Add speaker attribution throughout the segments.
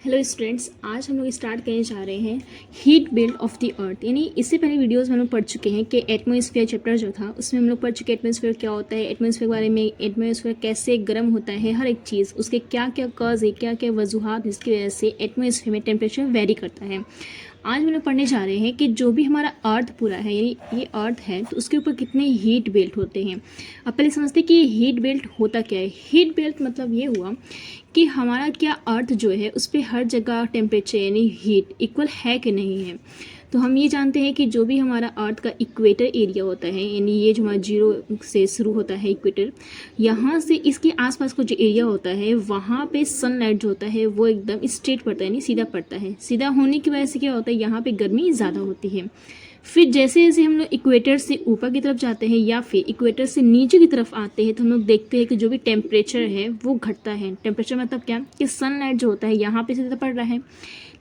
Speaker 1: Hello students, आज हम लोग स्टार्ट करने जा रहे हैं heat belt of the earth. यानी इससे पहले वीडियोस में हम लोग पढ़ चुके हैं कि एटमॉस्फेयर चैप्टर जो था उसमें हम लोग पढ़ चुके एटमॉस्फेयर क्या होता है, एटमॉस्फेयर के बारे में, एटमॉस्फेयर कैसे गर्म होता है, हर एक चीज़ उसके क्या क्या कॉज है, क्या क्या वजूहत जिसकी वजह से एटमॉस्फेयर में टेम्परेचर वेरी करता है। आज हम लोग पढ़ने जा रहे हैं कि जो भी हमारा अर्थ पूरा है, यानी ये अर्थ है, तो उसके ऊपर कितने हीट बेल्ट होते हैं। अब पहले समझते हैं कि हीट बेल्ट होता क्या है। हीट बेल्ट मतलब ये हुआ कि हमारा क्या अर्थ जो है उस पर हर जगह टेम्परेचर यानी हीट इक्वल है कि नहीं है। तो हम ये जानते हैं कि जो भी हमारा अर्थ का इक्वेटर एरिया होता है, यानी ये जो हमारा जीरो से शुरू होता है इक्वेटर, यहाँ से इसके आसपास का जो एरिया होता है वहाँ पे सनलाइट जो होता है वो एकदम स्ट्रेट पड़ता है, यानी सीधा पड़ता है। सीधा होने की वजह से क्या होता है, यहाँ पे गर्मी ज़्यादा होती है। फिर जैसे जैसे हम लोग इक्वेटर से ऊपर की तरफ जाते हैं या फिर इक्वेटर से नीचे की तरफ आते हैं तो हम लोग देखते हैं कि जो भी टेम्परेचर है वो घटता है। टेम्परेचर मतलब क्या कि सनलाइट जो होता है यहाँ पे सीधा पड़ रहा है,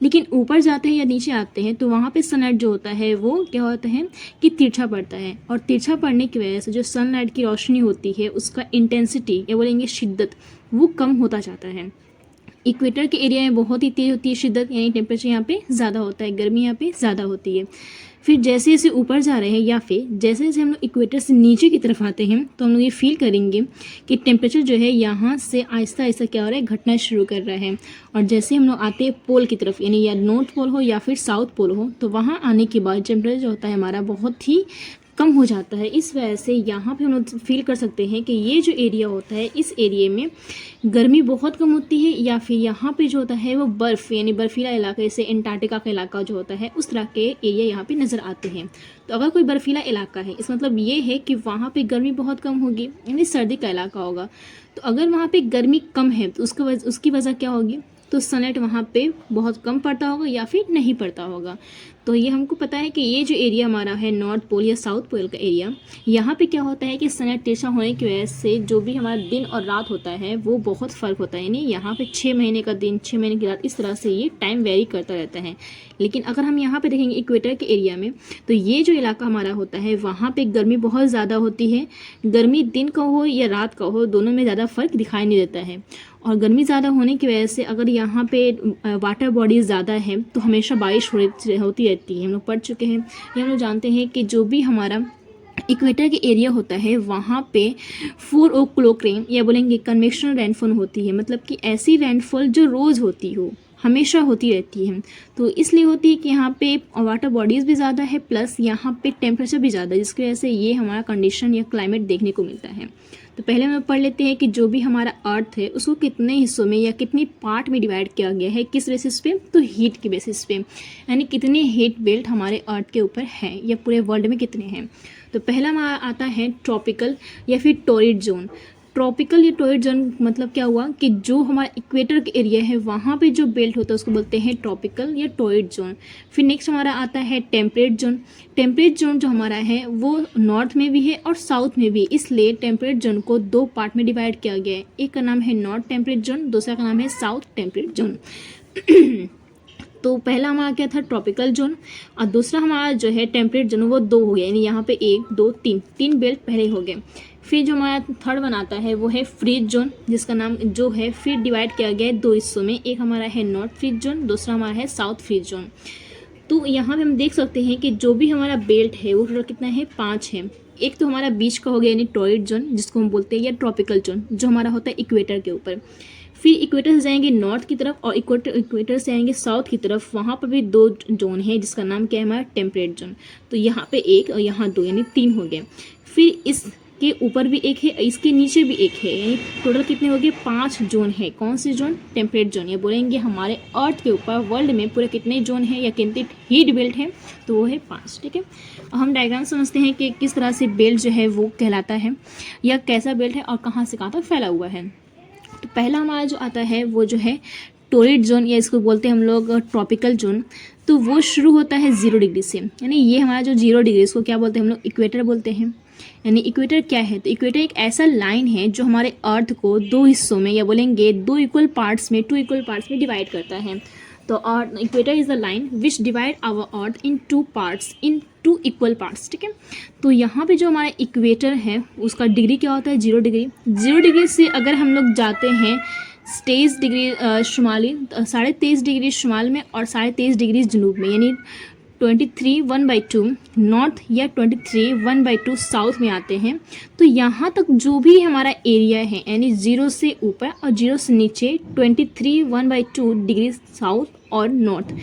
Speaker 1: लेकिन ऊपर जाते हैं या नीचे आते हैं तो वहाँ पे सनलाइट जो होता है वो क्या होता है कि तिरछा पड़ता है। और तिरछा पड़ने की वजह से जो सनलाइट की रोशनी होती है उसका इंटेंसिटी या बोलेंगे शिद्दत वो कम होता जाता है। इक्वेटर के एरिया में बहुत ही तेज़ होती है शिद्दत, यानी टेम्परेचर यहाँ पे ज़्यादा होता है, गर्मी यहाँ पे ज़्यादा होती है। फिर जैसे जैसे ऊपर जा रहे हैं या फिर जैसे जैसे हम लोग इक्वेटर से नीचे की तरफ आते हैं तो हम लोग ये फील करेंगे कि टेम्परेचर जो है यहाँ से आहिस्ता आहिस्ता क्या हो रहा है, घटना शुरू कर रहा है। और जैसे हम लोग आते हैं पोल की तरफ, यानी या नॉर्थ पोल हो या फिर साउथ पोल हो, तो वहाँ आने के बाद टेम्परेचर जो होता है हमारा बहुत ही कम हो जाता है। इस वजह से यहाँ पे हम लोग फील कर सकते हैं कि ये जो एरिया होता है इस एरिया में गर्मी बहुत कम होती है, या फिर यहाँ पे जो होता है वो बर्फ़ यानी बर्फीला इलाका, जैसे एंटार्क्टिका का इलाका जो होता है उस तरह के एरिया यहाँ पे नज़र आते हैं। तो अगर कोई बर्फीला इलाका है इसका मतलब ये है कि वहाँ पे गर्मी बहुत कम होगी, यानी सर्दी का इलाका होगा। तो अगर वहाँ पे गर्मी कम है तो उसकी वजह क्या होगी, तो सनलाइट वहाँ पे बहुत कम पड़ता होगा या फिर नहीं पड़ता होगा। तो ये हमको पता है कि ये जो एरिया हमारा है नॉर्थ पोल या साउथ पोल का एरिया, यहाँ पे क्या होता है कि सनलाइट तिरछा होने की वजह से जो भी हमारा दिन और रात होता है वो बहुत फ़र्क होता है। यानी यहाँ पे 6 महीने का दिन 6 महीने की रात, इस तरह से ये टाइम वेरी करता रहता है। लेकिन अगर हम यहाँ पे देखेंगे इक्वेटर के एरिया में, तो ये जो इलाका हमारा होता है वहाँ पे गर्मी बहुत ज़्यादा होती है। गर्मी दिन का हो या रात का हो, दोनों में ज़्यादा फ़र्क दिखाई नहीं देता है। और गर्मी ज़्यादा होने की वजह से अगर यहाँ पे वाटर बॉडीज़ ज़्यादा है तो हमेशा बारिश होती रहती है। हम लोग पढ़ चुके हैं, ये हम लोग जानते हैं कि जो भी हमारा इक्वेटर के एरिया होता है वहाँ पे 4 ओ क्लॉक रेन या बोलेंगे कन्वेक्शनल रेनफॉल होती है। मतलब कि ऐसी रेनफॉल जो रोज़ होती हो, हमेशा होती रहती है। तो इसलिए होती है कि यहाँ पे वाटर बॉडीज़ भी ज़्यादा है, प्लस यहाँ पे टेम्परेचर भी ज़्यादा है, जिसकी वजह से ये हमारा कंडीशन या क्लाइमेट देखने को मिलता है। तो पहले हम पढ़ लेते हैं कि जो भी हमारा अर्थ है उसको कितने हिस्सों में या कितनी पार्ट में डिवाइड किया गया है, किस बेसिस पे, तो हीट के बेसिस पे, यानी कितने हीट बेल्ट हमारे अर्थ के ऊपर हैं या पूरे वर्ल्ड में कितने हैं। तो पहला हमारा आता है ट्रॉपिकल या फिर टॉरिड जोन। ट्रॉपिकल या टॉरिड जोन मतलब क्या हुआ कि जो हमारा इक्वेटर के एरिया है वहाँ पे जो बेल्ट होता है उसको बोलते हैं ट्रॉपिकल या टॉरिड जोन। फिर नेक्स्ट हमारा आता है टेम्परेट जोन। टेम्परेट जोन जो हमारा है वो नॉर्थ में भी है और साउथ में भी, इसलिए टेम्परेट जोन को 2 पार्ट में डिवाइड किया गया है। एक का नाम है नॉर्थ टेम्परेट जोन, दूसरा का नाम है साउथ टेम्परेट जोन। तो पहला हमारा क्या था, ट्रॉपिकल जोन, और दूसरा हमारा जो है टेम्परेट जोन वो 2 हो गया, यानी यहाँ पे 1 2 3 बेल्ट पहले हो गए। फिर जो हमारा थर्ड बनाता है वो है फ्रीज जोन, जिसका नाम जो है फिर डिवाइड किया गया है 2 हिस्सों में। एक हमारा है नॉर्थ फ्रीज जोन, दूसरा हमारा है साउथ फ्रीज जोन। तो यहाँ पे हम देख सकते हैं कि जो भी हमारा बेल्ट है वो टोटल कितना है, 5 है। एक तो हमारा बीच का हो गया यानी टॉरिड जोन, जिसको हम बोलते हैं, या ट्रॉपिकल जोन जो हमारा होता है इक्वेटर के ऊपर। फिर इक्वेटर से जाएंगे नॉर्थ की तरफ और इक्वेटर से आएंगे साउथ की तरफ, वहाँ पर भी 2 जोन है जिसका नाम क्या है हमारा टेम्परेट जोन। तो यहाँ पे 1 और यहाँ 2 यानी 3 हो गए। फिर इसके ऊपर भी 1 है, इसके नीचे भी 1 है, यानी टोटल कितने हो गए, 5 जोन है। कौन से जोन, टेम्परेट जोन। ये बोलेंगे हमारे अर्थ के ऊपर वर्ल्ड में पूरे कितने जोन है या कितने हीट बेल्ट है, तो वो है 5। ठीक है, हम डायग्राम समझते हैं कि किस तरह से बेल्ट जो है वो कहलाता है या कैसा बेल्ट है और कहाँ से कहाँ तक फैला हुआ है। तो पहला हमारा जो आता है वो जो है टॉरिड जोन, या इसको बोलते हैं हम लोग ट्रॉपिकल जोन। तो वो शुरू होता है 0 डिग्री से, यानी ये हमारा जो 0 डिग्री, इसको क्या बोलते हैं हम लोग, इक्वेटर बोलते हैं। यानी इक्वेटर क्या है, तो इक्वेटर एक ऐसा लाइन है जो हमारे अर्थ को 2 हिस्सों में या बोलेंगे 2 इक्वल पार्ट्स में डिवाइड करता है। तो equator is the line which divide our earth in 2 parts, in 2 equal parts. ठीक है, तो यहाँ पे जो हमारा इक्वेटर है उसका डिग्री क्या होता है, 0 डिग्री। 0 डिग्री से अगर हम लोग जाते हैं 23.5 डिग्री शुमाली, 23.5 डिग्री शुमाल में और 23.5 डिग्री जनूब में, यानी 23 1/2 नॉर्थ या 23 1/2 साउथ में आते हैं। तो यहाँ तक जो भी हमारा एरिया है, यानी 0 से ऊपर और 0 से नीचे 23 1/2 डिग्री साउथ और नॉर्थ,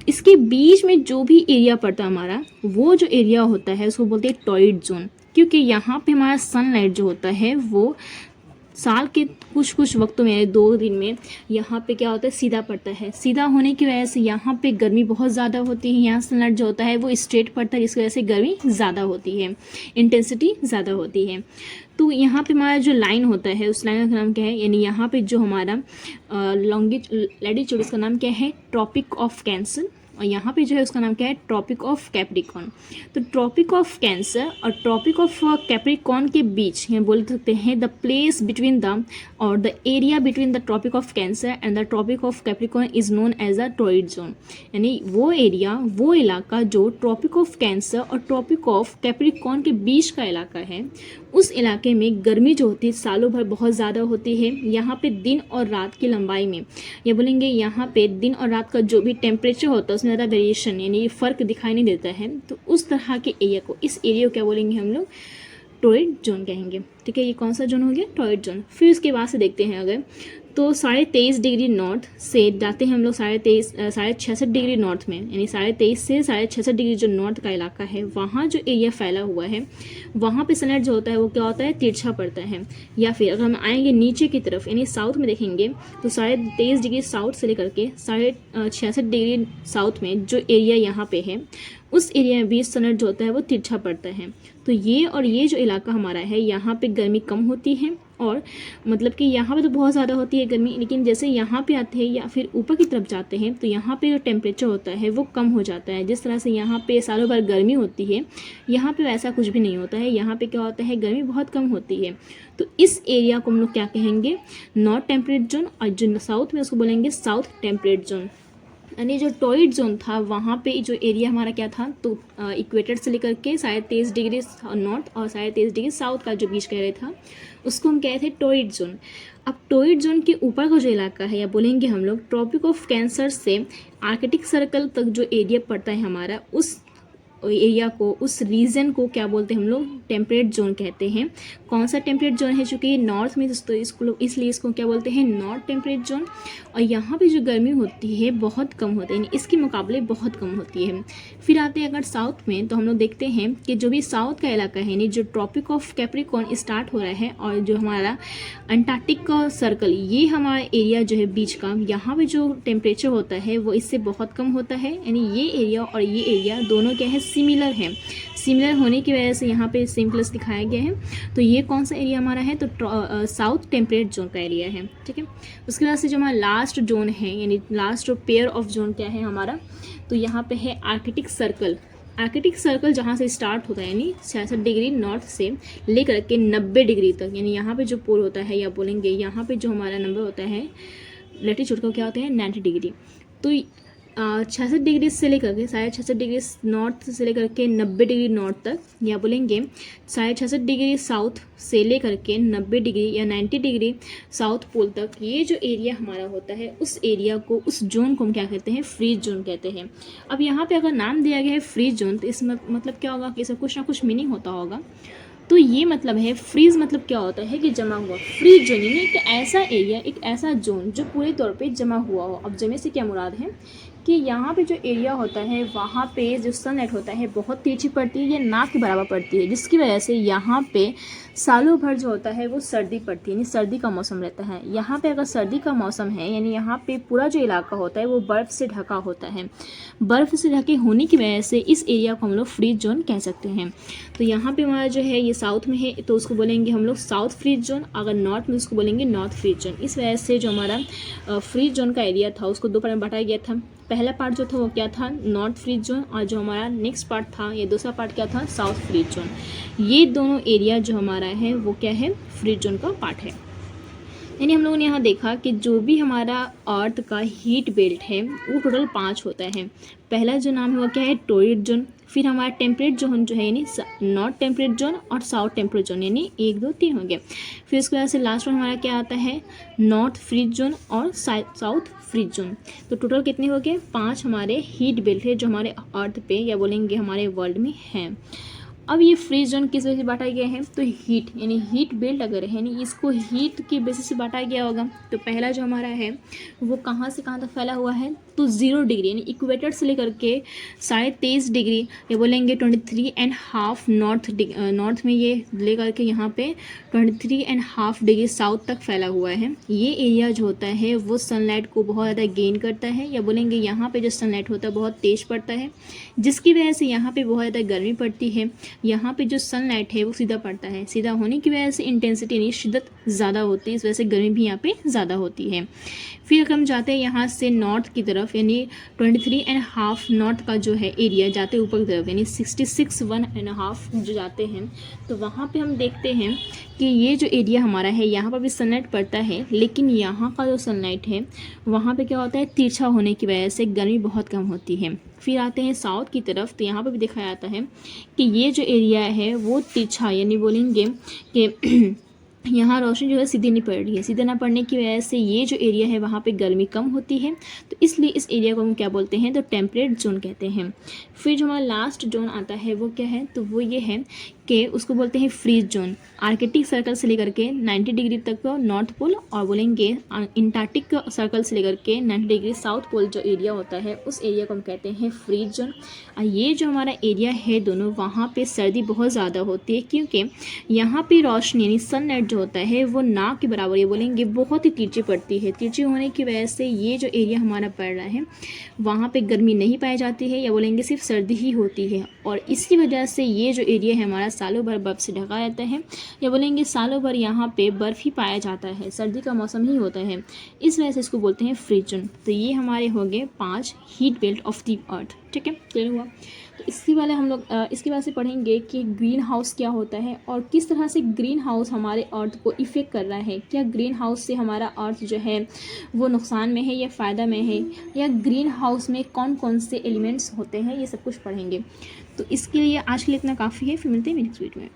Speaker 1: इसके बीच में जो भी एरिया पड़ता है हमारा, वो जो एरिया होता है उसको बोलते हैं टॉइड जोन। क्योंकि यहाँ पे हमारा सनलाइट जो होता है वो साल के कुछ कुछ वक्तों में, 2 दिन में यहाँ पे क्या होता है, सीधा पड़ता है। सीधा होने की वजह से यहाँ पे गर्मी बहुत ज़्यादा होती है, यहाँ सनलाइट जो होता है वो स्ट्रेट पड़ता है, जिसकी वजह से गर्मी ज़्यादा होती है, इंटेंसिटी ज़्यादा होती है। तो यहाँ पे हमारा जो लाइन होता है उस लाइन का नाम क्या है, यानी यहाँ पे जो हमारा लैटिट्यूड, इसका नाम क्या है, ट्रॉपिक ऑफ कैंसर, और यहाँ पे जो है उसका नाम क्या है, ट्रॉपिक ऑफ कैप्रिकॉर्न। तो ट्रॉपिक ऑफ कैंसर और ट्रॉपिक ऑफ कैप्रिकॉर्न के बीच ये बोल सकते हैं द प्लेस बिटवीन द और the area between the Tropic of Cancer and the Tropic of Capricorn is known as a टॉइड जोन। यानी वो एरिया, वो इलाका जो ट्रॉपिक ऑफ कैंसर और ट्रॉपिक ऑफ कैप्रिकॉर्न के बीच का इलाका है, उस इलाके में गर्मी जो होती है सालों भर बहुत ज़्यादा होती है। यहाँ पे दिन और रात की लंबाई में, ये बोलेंगे यहाँ पे दिन और रात का जो भी टेम्परेचर होता है उसमें ज़्यादा वेरिएशन, यानी फ़र्क दिखाई नहीं देता है। तो उस तरह के एरिया को, इस एरिया को क्या बोलेंगे हम लोग, टॉइड जोन कहेंगे। ठीक है, ये कौन सा जोन हो गया, टॉइड जोन। फिर उसके बाद से देखते हैं अगर, तो 23.5 डिग्री नॉर्थ से जाते हैं हम लोग 66 डिग्री नॉर्थ में, यानी 23.5 से 66 डिग्री जो नॉर्थ का इलाका है, वहाँ जो एरिया फैला हुआ है वहाँ पे सनलाइट जो होता है वो क्या होता है, तिरछा पड़ता है। या फिर अगर हम आएंगे नीचे की तरफ, यानी साउथ में देखेंगे, तो 23.5 डिग्री साउथ से लेकर के 66 डिग्री साउथ में जो एरिया यहाँ पे है, उस एरिया में भी सनलाइट जो होता है वो तिरछा पड़ता है। तो ये जो इलाका हमारा है, यहाँ पे गर्मी कम होती है, और मतलब कि यहाँ पे तो बहुत ज़्यादा होती है गर्मी, लेकिन जैसे यहाँ पे आते हैं या फिर ऊपर की तरफ जाते हैं तो यहाँ पे जो टेम्परेचर होता है वो कम हो जाता है। जिस तरह से यहाँ पे सालों भर गर्मी होती है, यहाँ पे वैसा कुछ भी नहीं होता है। यहाँ पे क्या होता है, गर्मी बहुत कम होती है। तो इस एरिया को हम लोग क्या कहेंगे, नॉर्थ टेम्परेट जोन, और जो साउथ में उसको बोलेंगे साउथ टेम्परेट जोन। यानी जो टॉइड जोन था वहाँ पे जो एरिया हमारा क्या था, तो इक्वेटर से लेकर के 23.5 डिग्री नॉर्थ और 23.5 डिग्री साउथ का जो बीच कह रहे था, उसको हम कहे थे टॉइड जोन। अब टॉइड जोन के ऊपर का जो इलाका है, या बोलेंगे हम लोग ट्रॉपिक ऑफ कैंसर से आर्कटिक सर्कल तक जो एरिया पड़ता है हमारा, उस एरिया को, उस रीजन को क्या बोलते हैं हम लोग, टेम्परेट जोन कहते हैं। कौन सा टेम्परेट जोन है, चूँकि नॉर्थ में, तो इसको इसलिए इसको क्या बोलते हैं, नॉर्थ टेम्परेट जोन। और यहाँ पे जो गर्मी होती है बहुत कम होती है, यानी इसके मुकाबले बहुत कम होती है। फिर आते हैं अगर साउथ में, तो हम लोग देखते हैं कि जो भी साउथ का इलाका है, यानी जो ट्रॉपिक ऑफ कैप्रिकॉर्न स्टार्ट हो रहा है और जो हमारा अंटार्कटिक का सर्कल, ये हमारा एरिया जो है बीच का, यहाँ पे जो टेम्परेचर होता है वो इससे बहुत कम होता है। यानी ये एरिया और ये एरिया दोनों क्या है, सिमिलर है। सिमिलर होने की वजह से यहाँ पे सेम प्लस दिखाया गया है। तो ये कौन सा एरिया हमारा है, तो साउथ टेम्परेट जोन का एरिया है। ठीक है, उसके बाद से जो हमारा लास्ट जोन है, यानी लास्ट पेयर ऑफ जोन क्या है हमारा, तो यहाँ पे है आर्कटिक सर्कल। आर्कटिक सर्कल जहाँ से स्टार्ट होता है, यानी 66 डिग्री नॉर्थ से लेकर के 90 डिग्री तक, यानी यहाँ पे जो पोल होता है, या बोलेंगे यहाँ पे जो हमारा नंबर होता है लैटिट्यूड का, क्या होता है 90 डिग्री। तो 66 डिग्री से लेकर के 66 डिग्री नॉर्थ से लेकर के 90 डिग्री नॉर्थ तक, या बोलेंगे 66 डिग्री साउथ से लेकर के 90 डिग्री या 90 डिग्री साउथ पोल तक, ये जो एरिया हमारा होता है, उस एरिया को, उस जोन को हम क्या कहते हैं, फ्रीज जोन कहते हैं। अब यहाँ पे अगर नाम दिया गया है फ्रीज जोन, तो इसमें मतलब क्या होगा कि इसका कुछ ना कुछ मीनिंग होता होगा। तो ये मतलब है, फ्रीज मतलब क्या होता है कि जमा हुआ। फ्रीज जोन यानी एक ऐसा एरिया, एक ऐसा जोन जो पूरे तौर पे जमा हुआ हो। अब जमे से क्या मुराद है कि यहाँ पे जो एरिया होता है वहाँ पे जो सनलाइट होता है बहुत तिरछी पड़ती है, या नाक के बराबर पड़ती है, जिसकी वजह से यहाँ पे सालों भर जो होता है वो सर्दी पड़ती है, यानी सर्दी का मौसम रहता है। यहाँ पे अगर सर्दी का मौसम है, यानी यहाँ पे पूरा जो इलाका होता है वो बर्फ़ से ढका होता है। बर्फ़ से ढके होने की वजह से इस एरिया को हम लोग फ्रीज जोन कह सकते हैं। तो यहाँ पे हमारा जो है ये साउथ में है, तो उसको बोलेंगे हम लोग साउथ फ्रीज जोन। अगर नॉर्थ में उसको बोलेंगे नॉर्थ फ्रीज जोन। इस वजह से जो हमारा फ्रीज जोन का एरिया था उसको 2 पार्ट में बांटा गया था। पहला पार्ट जो था वो क्या था, नॉर्थ फ्रीज जोन, और जो हमारा नेक्स्ट पार्ट था, ये दूसरा पार्ट क्या था, साउथ फ्रीज जोन। ये दोनों एरिया जो हमारा है वो क्या है, फ्रीज जोन का पार्ट है। यानी हम लोगों ने यहाँ देखा कि जो भी हमारा अर्थ का हीट बेल्ट है वो टोटल 5 होता है। पहला जो नाम है वो क्या है, टॉररिड जोन। फिर हमारा टेम्परेट जोन जो है यानी नॉर्थ टेम्परेट जोन और साउथ टेम्परेट जोन, यानी 1 2 3 हो गया। फिर उसके बाद से लास्ट में हमारा क्या आता है, नॉर्थ फ्रीज जोन और साउथ फ्रीज जोन। तो टोटल कितने हो गए, 5 हमारे हीट बेल्ट है जो हमारे अर्थ पे या बोलेंगे हमारे वर्ल्ड में हैं। अब ये फ्रीज जोन किस वजह से बांटा गया है, तो हीट यानी हीट बेल्ट अगर है यानी इसको हीट की बेसिस से बांटा गया होगा। तो पहला जो हमारा है वो कहाँ से कहाँ तक फैला हुआ है, तो 0 डिग्री यानी इक्वेटर से लेकर के 23.5 डिग्री या बोलेंगे 23.5 नॉर्थ में ये लेकर के यहाँ पे 23.5 डिग्री साउथ तक फैला हुआ है। ये एरिया जो होता है वो सनलाइट को बहुत ज़्यादा गेन करता है या बोलेंगे यहाँ पे जो सनलाइट होता है बहुत तेज पड़ता है, जिसकी वजह से यहाँ पे बहुत ज़्यादा गर्मी पड़ती है। यहाँ पे जो सनलाइट है वो सीधा पड़ता है, सीधा होने की वजह से इंटेंसिटी यानी शिद्दत ज़्यादा होती है, इस वजह से गर्मी भी यहाँ पे ज़्यादा होती है। फिर हम जाते हैं यहाँ से नॉर्थ की तरफ यानी 23.5 नॉर्थ का जो है एरिया जाते ऊपर की तरफ यानी 66.5 जो जाते हैं, तो वहाँ पे हम देखते हैं कि ये जो एरिया हमारा है यहाँ पर भी सनलाइट पड़ता है, लेकिन यहाँ का जो सनलाइट है वहाँ पे क्या होता है, तिरछा होने की वजह से गर्मी बहुत कम होती है। फिर आते हैं साउथ की तरफ, तो यहाँ पर भी दिखाया जाता है कि ये जो एरिया है वो तिरछा यानी बोलेंगे कि यहाँ रोशनी जो है सीधी नहीं पड़ रही है, सीधे ना पड़ने की वजह से ये जो एरिया है वहाँ पे गर्मी कम होती है, तो इसलिए इस एरिया को हम क्या बोलते हैं, तो टेम्परेट जोन कहते हैं। फिर जो हमारा लास्ट जोन आता है वो क्या है, तो वो ये है कि उसको बोलते हैं फ्रीज जोन। आर्कटिक सर्कल से लेकर के 90 डिग्री तक नॉर्थ पोल और बोलेंगे अंटार्कटिक सर्कल से लेकर के 90 डिग्री साउथ पोल जो एरिया होता है उस एरिया को हम कहते हैं फ्रीज जोन। ये जो हमारा एरिया है दोनों, वहाँ पे सर्दी बहुत ज़्यादा होती है क्योंकि यहाँ पे रोशनी यानी सनलाइट जो होता है वो नाक के बराबर ये बोलेंगे बहुत ही तिरछी पड़ती है। तिरछी होने की वजह से ये जो एरिया हमारा पड़ रहा है वहाँ पे गर्मी नहीं पाई जाती है या बोलेंगे सिर्फ सर्दी ही होती है, और इसी वजह से ये जो एरिया है हमारा सालों भर बर्फ़ से ढका रहता है या बोलेंगे सालों भर यहाँ पे बर्फ़ ही पाया जाता है, सर्दी का मौसम ही होता है, इस वजह से इसको बोलते हैं फ्रीज जोन। तो ये हमारे हो गए 5 heat belt of the earth. ठीक है, क्लियर हुआ। तो इसके वाले हम लोग इसके बाद से पढ़ेंगे कि ग्रीन हाउस क्या होता है और किस तरह से ग्रीन हाउस हमारे अर्थ को इफ़ेक्ट कर रहा है। क्या ग्रीन हाउस से हमारा अर्थ जो है वो नुकसान में है या फ़ायदा में है, या ग्रीन हाउस में कौन कौन से एलिमेंट्स होते हैं, ये सब कुछ पढ़ेंगे। तो इसके लिए आज के लिए इतना काफ़ी है, फिर मिलते हैं नेक्स्ट वीडियो में।